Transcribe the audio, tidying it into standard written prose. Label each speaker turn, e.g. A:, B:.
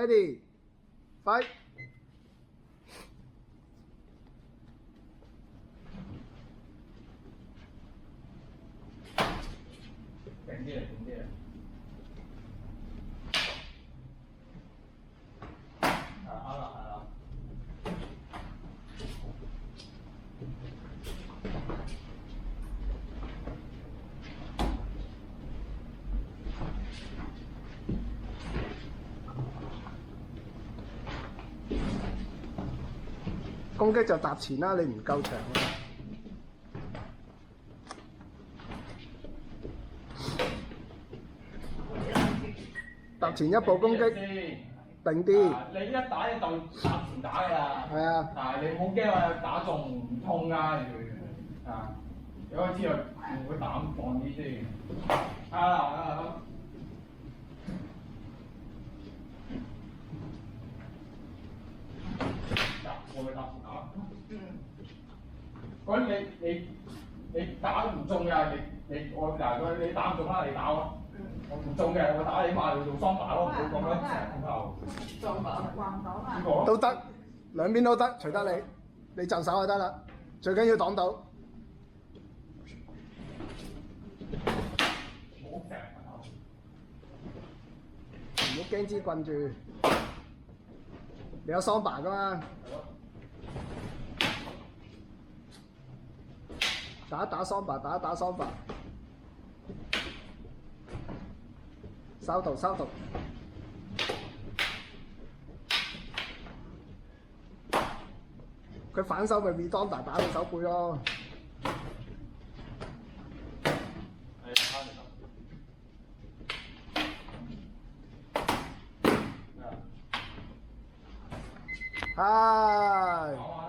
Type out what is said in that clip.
A: ，ready， fight。
B: 勁啲啊！勁啲啊！係啱啦，係啦。
A: 攻擊就踏前啦，你唔夠長啊。踏前一步攻擊，定啲。
B: 你一打就踏前打㗎啦。
A: 係啊。
B: 但係你唔好驚話打中唔痛啊！你開始又用個膽放啲先。啊！我咪打打。咁你打唔中嘅，我嗱你打唔中啦，你打我。我唔中嘅，我打你嘛，你做桑拿咯，唔好咁樣成頭。
C: 撞到橫到啊！
A: 都得，兩邊都得，隨得你，你就手就得啦，最緊要擋到。唔好驚支棍住，你有桑拿噶嘛？打一打桑拿，打一打桑拿。收徒收徒，佢反手咪 Redonda 打你手背咯。係。